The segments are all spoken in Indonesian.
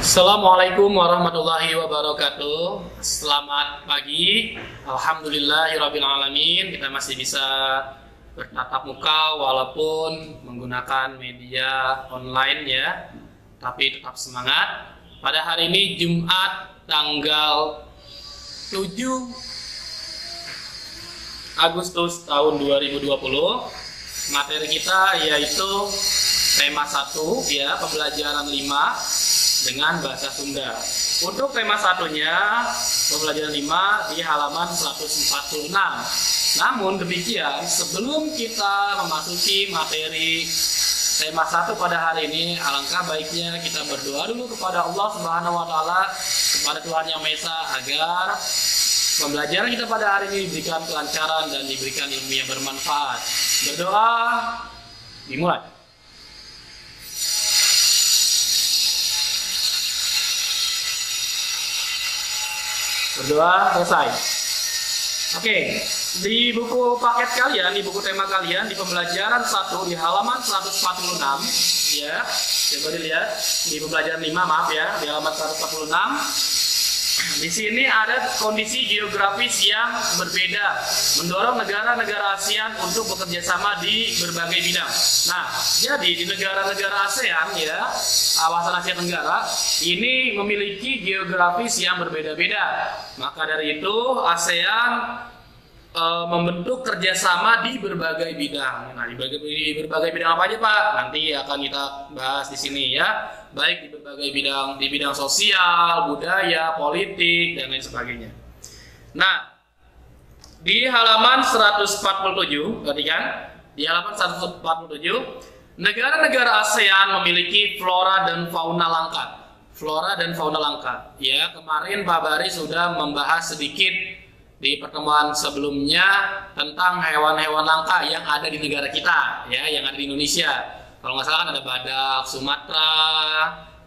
Assalamualaikum warahmatullahi wabarakatuh. Selamat pagi. Alhamdulillahirabbil alamin. Kita masih bisa bertatap muka walaupun menggunakan media online ya. Tapi tetap semangat. Pada hari ini Jumat tanggal 7 Agustus tahun 2020. Materi kita yaitu tema 1 ya, pembelajaran 5 dengan bahasa Sunda. Untuk tema satunya, pembelajaran 5 di halaman 146. Namun demikian, sebelum kita memasuki materi tema 1 pada hari ini, alangkah baiknya kita berdoa dulu kepada Allah Subhanahu wa taala, kepada Tuhan Yang Maha Esa, agar pembelajaran kita pada hari ini diberikan kelancaran dan diberikan ilmu yang bermanfaat. Berdoa dimulai. Berdoa selesai. Oke, di buku paket kalian, di buku tema kalian, di pembelajaran 1 di halaman 146 ya, coba dilihat di pembelajaran 5, maaf ya, di halaman 146. Di sini ada kondisi geografis yang berbeda, mendorong negara-negara ASEAN untuk bekerja sama di berbagai bidang. Nah, jadi di negara-negara ASEAN ya, kawasan Asia Tenggara ini memiliki geografis yang berbeda-beda. Maka dari itu ASEAN membentuk kerjasama di berbagai bidang. Nah, di berbagai bidang apa aja Pak? Nanti akan kita bahas di sini ya. Baik di berbagai bidang, di bidang sosial, budaya, politik, dan lain sebagainya. Nah, di halaman 147, perhatikan, di halaman 147, negara-negara ASEAN memiliki flora dan fauna langka. Flora dan fauna langka. Ya, kemarin Pak Bari sudah membahas sedikit di pertemuan sebelumnya tentang hewan-hewan langka yang ada di negara kita, ya, yang ada di Indonesia. Kalau nggak salah kan ada badak Sumatera,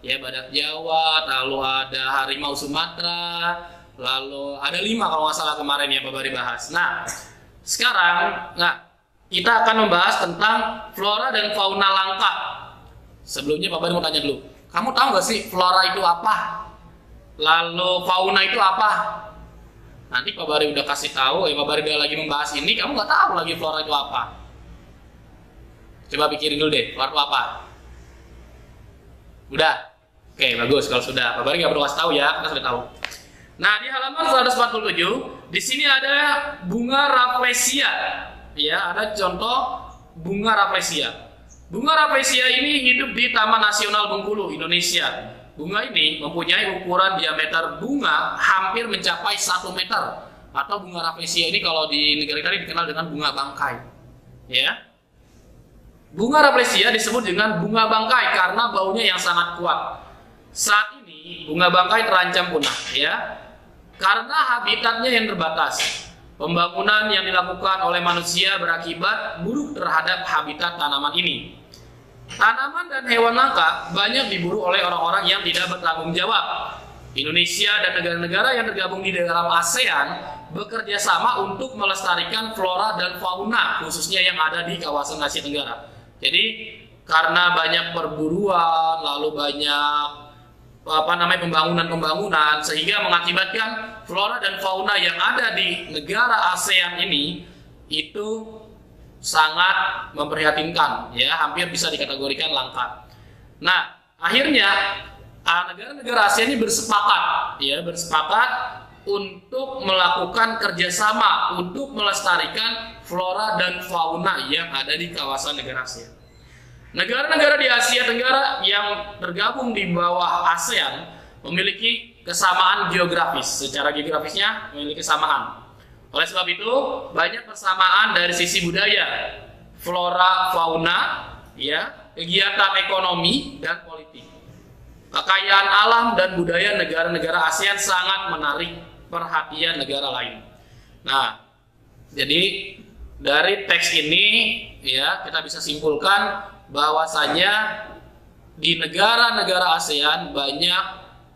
ya, badak Jawa, lalu ada harimau Sumatera, lalu ada 5 kalau nggak salah kemarin ya Pak Bari bahas. Nah, sekarang kita akan membahas tentang flora dan fauna langka. Sebelumnya Pak Bari mau tanya dulu, kamu tahu nggak sih flora itu apa? Lalu fauna itu apa? Nanti Pak Bari udah kasih tahu, Pak Bari udah lagi membahas ini, kamu nggak tahu lagi flora itu apa. Coba pikirin dulu deh, flora itu apa? Udah? Oke, bagus kalau sudah. Pak Bari nggak perlu kasih tahu ya, kita sudah tahu. Nah, di halaman 147, di sini ada bunga Rafflesia. Ya, ada contoh bunga Rafflesia. Bunga Rafflesia ini hidup di Taman Nasional Bengkulu, Indonesia. Bunga ini mempunyai ukuran diameter bunga hampir mencapai 1 meter. Atau bunga Rafflesia ini kalau di negara kita dikenal dengan bunga bangkai. Ya. Bunga Rafflesia disebut dengan bunga bangkai karena baunya yang sangat kuat. Saat ini bunga bangkai terancam punah, ya, karena habitatnya yang terbatas. Pembangunan yang dilakukan oleh manusia berakibat buruk terhadap habitat tanaman ini. Tanaman dan hewan langka banyak diburu oleh orang-orang yang tidak bertanggung jawab. Indonesia dan negara-negara yang tergabung di dalam ASEAN bekerja sama untuk melestarikan flora dan fauna, khususnya yang ada di kawasan Asia Tenggara. Jadi karena banyak perburuan, lalu banyak pembangunan sehingga mengakibatkan flora dan fauna yang ada di negara ASEAN ini itu sangat memprihatinkan, ya, hampir bisa dikategorikan langka. Nah, akhirnya negara-negara ASEAN ini bersepakat untuk melakukan kerjasama untuk melestarikan flora dan fauna yang ada di kawasan negara ASEAN. Negara-negara di Asia Tenggara yang tergabung di bawah ASEAN memiliki kesamaan geografis. Secara geografisnya memiliki kesamaan. Oleh sebab itu, banyak persamaan dari sisi budaya, flora, fauna, ya, kegiatan ekonomi dan politik. Kekayaan alam dan budaya negara-negara ASEAN sangat menarik perhatian negara lain. Nah, jadi dari teks ini ya kita bisa simpulkan bahwasanya di negara-negara ASEAN banyak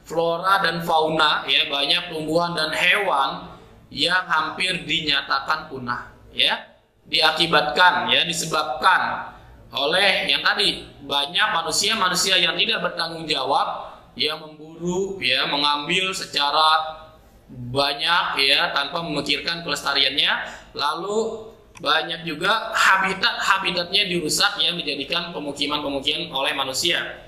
flora dan fauna, ya, banyak tumbuhan dan hewan yang hampir dinyatakan punah, ya, diakibatkan, ya, disebabkan oleh yang tadi banyak manusia yang tidak bertanggung jawab yang memburu ya, mengambil secara banyak ya tanpa memikirkan kelestariannya. Lalu banyak juga habitatnya dirusak ya, dijadikan pemukiman oleh manusia.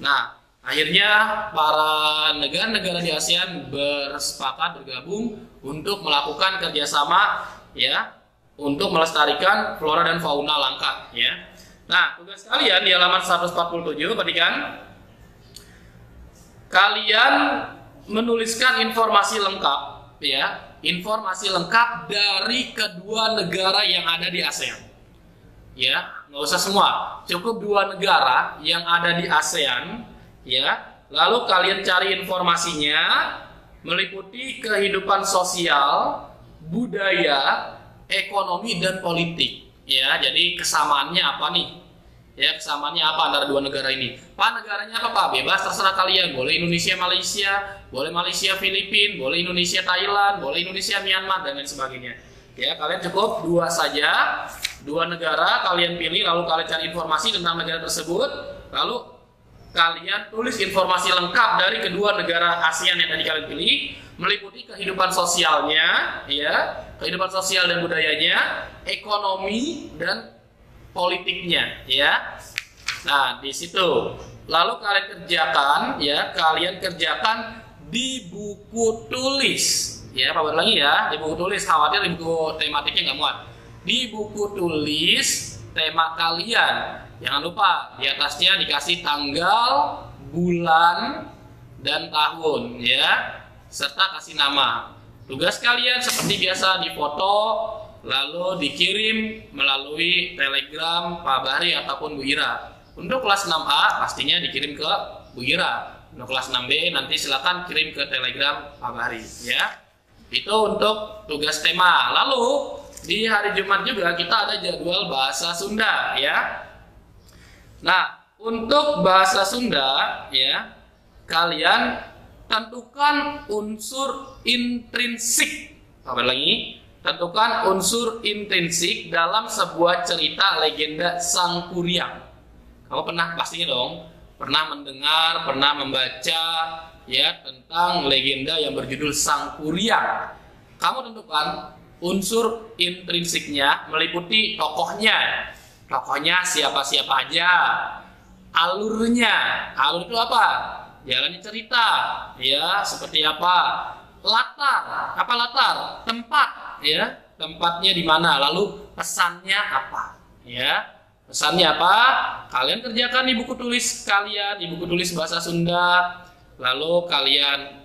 Nah, akhirnya para negara-negara di ASEAN bergabung untuk melakukan kerjasama ya, untuk melestarikan flora dan fauna langka ya. Nah, tugas kalian di halaman 147, perhatikan. Kalian menuliskan informasi lengkap ya, informasi lengkap dari kedua negara yang ada di ASEAN. Ya, nggak usah semua, cukup 2 negara yang ada di ASEAN ya. Lalu kalian cari informasinya, meliputi kehidupan sosial, budaya, ekonomi dan politik ya. Jadi kesamaannya apa nih? Ya, kesamaannya apa antara 2 negara ini? Pak, negaranya apa Pak? Bebas, terserah kalian. Boleh Indonesia Malaysia, boleh Malaysia Filipina, boleh Indonesia Thailand, boleh Indonesia Myanmar dan lain sebagainya. Ya, kalian cukup 2 saja, 2 negara kalian pilih, lalu kalian cari informasi tentang negara tersebut, lalu kalian tulis informasi lengkap dari kedua negara ASEAN yang tadi kalian pilih, meliputi kehidupan sosialnya, ya, kehidupan sosial dan budayanya, ekonomi dan politiknya ya. Nah, di situ lalu kalian kerjakan ya, kalian kerjakan di buku tulis ya. Pak lagi ya, di buku tulis, khawatir di buku tematiknya nggak muat. Di buku tulis tema kalian, jangan lupa di atasnya dikasih tanggal, bulan dan tahun ya, serta kasih nama. Tugas kalian seperti biasa difoto, lalu dikirim melalui Telegram Pak Bahri ataupun Bu Ira. Untuk kelas 6A pastinya dikirim ke Bu Ira. Untuk kelas 6B nanti silakan kirim ke Telegram Pak Bahri ya. Itu untuk tugas tema. Lalu di hari Jumat juga kita ada jadwal bahasa Sunda ya. Nah, untuk bahasa Sunda ya, kalian tentukan unsur intrinsik. Apa lagi? Tentukan unsur intrinsik dalam sebuah cerita legenda Sang Kuryang. Kamu pernah pastinya dong, pernah mendengar, pernah membaca ya tentang legenda yang berjudul Sang Kuryang. Kamu tentukan unsur intrinsiknya, meliputi tokohnya. Tokohnya siapa-siapa aja. Alurnya, alur itu apa? Jalannya cerita, ya seperti apa? Latar, apa latar? Tempat, ya tempatnya di mana? Lalu pesannya apa? Ya pesannya apa? Kalian kerjakan di buku tulis kalian, di buku tulis bahasa Sunda. Lalu kalian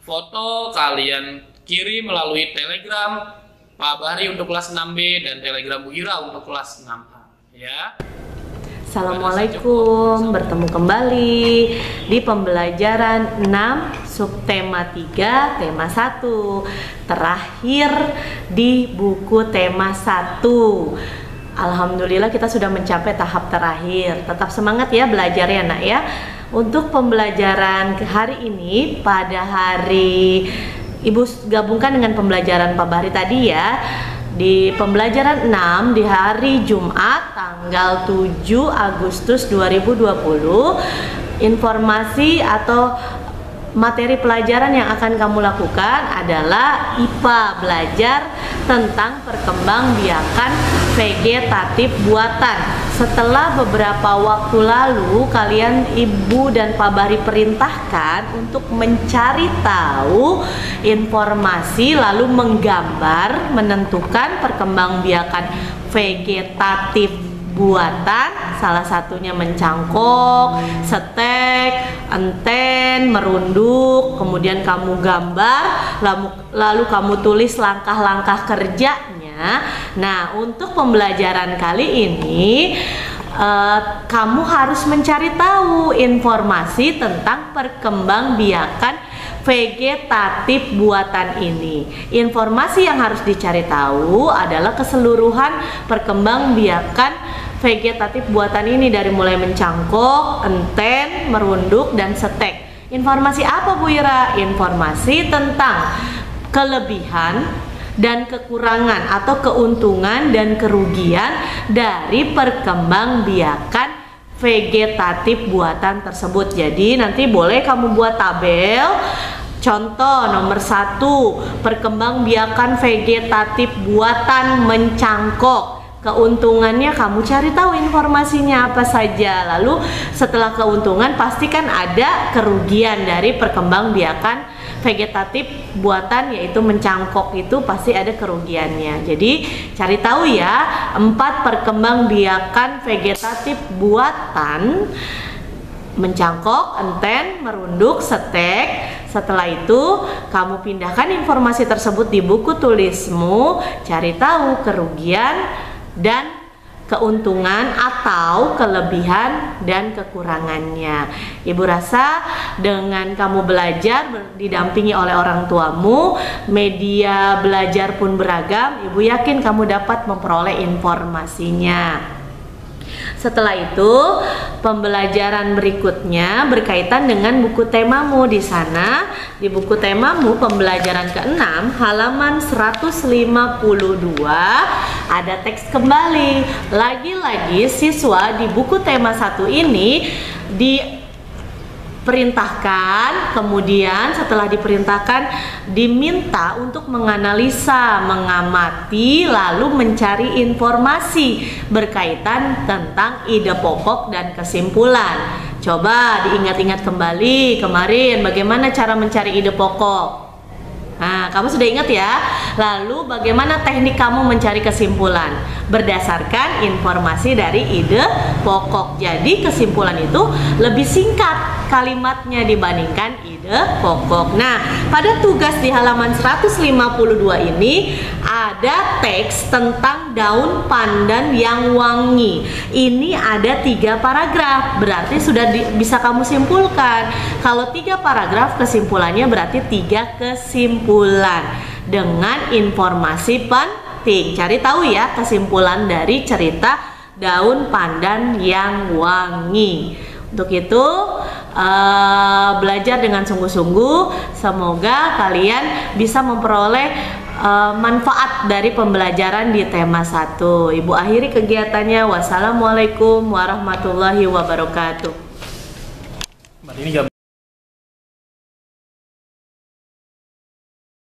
foto, kalian kirim melalui Telegram Pak Bahri untuk kelas 6B dan Telegram Bu Ira untuk kelas 6A. Ya. Assalamualaikum, bertemu kembali di pembelajaran 6 subtema 3 tema 1 terakhir di buku tema 1. Alhamdulillah kita sudah mencapai tahap terakhir. Tetap semangat ya belajar ya nak ya. Untuk pembelajaran hari ini, pada hari Ibu gabungkan dengan pembelajaran Pak Bahri tadi ya. Di pembelajaran 6 di hari Jumat tanggal 7 Agustus 2020, informasi atau materi pelajaran yang akan kamu lakukan adalah IPA, belajar tentang perkembangbiakan vegetatif buatan. Setelah beberapa waktu lalu kalian Ibu dan Pak Bahri perintahkan untuk mencari tahu informasi lalu menggambar menentukan perkembangbiakan vegetatif buatan, salah satunya mencangkok, setek, enten, merunduk, kemudian kamu gambar, lalu kamu tulis langkah-langkah kerjanya. Nah, untuk pembelajaran kali ini kamu harus mencari tahu informasi tentang perkembangbiakan vegetatif buatan ini. Informasi yang harus dicari tahu adalah keseluruhan perkembangbiakan vegetatif buatan ini dari mulai mencangkok, enten, merunduk, dan setek. Informasi apa Bu Ira? Informasi tentang kelebihan dan kekurangan atau keuntungan dan kerugian dari perkembangbiakan vegetatif buatan tersebut. Jadi nanti boleh kamu buat tabel. Contoh nomor 1, perkembangbiakan vegetatif buatan mencangkok. Keuntungannya kamu cari tahu informasinya apa saja. Lalu setelah keuntungan pastikan ada kerugian dari perkembangbiakan vegetatif buatan, yaitu mencangkok, itu pasti ada kerugiannya. Jadi cari tahu ya, 4 perkembangbiakan vegetatif buatan mencangkok, enten, merunduk, setek. Setelah itu kamu pindahkan informasi tersebut di buku tulismu, cari tahu kerugian dan keuntungan atau kelebihan dan kekurangannya. Ibu rasa dengan kamu belajar didampingi oleh orang tuamu, media belajar pun beragam, ibu yakin kamu dapat memperoleh informasinya. Setelah itu, pembelajaran berikutnya berkaitan dengan buku temamu. Di sana, di buku temamu pembelajaran ke-6 halaman 152 ada teks kembali. Lagi-lagi siswa di buku tema 1 ini diperintahkan, kemudian setelah diperintahkan diminta untuk menganalisa, mengamati, lalu mencari informasi berkaitan tentang ide pokok dan kesimpulan. Coba diingat-ingat kembali kemarin bagaimana cara mencari ide pokok. Nah, kamu sudah ingat ya? Lalu bagaimana teknik kamu mencari kesimpulan? Berdasarkan informasi dari ide pokok. Jadi kesimpulan itu lebih singkat kalimatnya dibandingkan ide pokok. Nah, pada tugas di halaman 152 ini ada teks tentang daun pandan yang wangi. Ini ada 3 paragraf, berarti sudah bisa kamu simpulkan. Kalau 3 paragraf, kesimpulannya berarti 3 kesimpulan dengan informasi penting. Cari tahu ya kesimpulan dari cerita daun pandan yang wangi. Untuk itu belajar dengan sungguh-sungguh. Semoga kalian bisa memperoleh manfaat dari pembelajaran di tema 1. Ibu akhiri kegiatannya. Wassalamualaikum warahmatullahi wabarakatuh.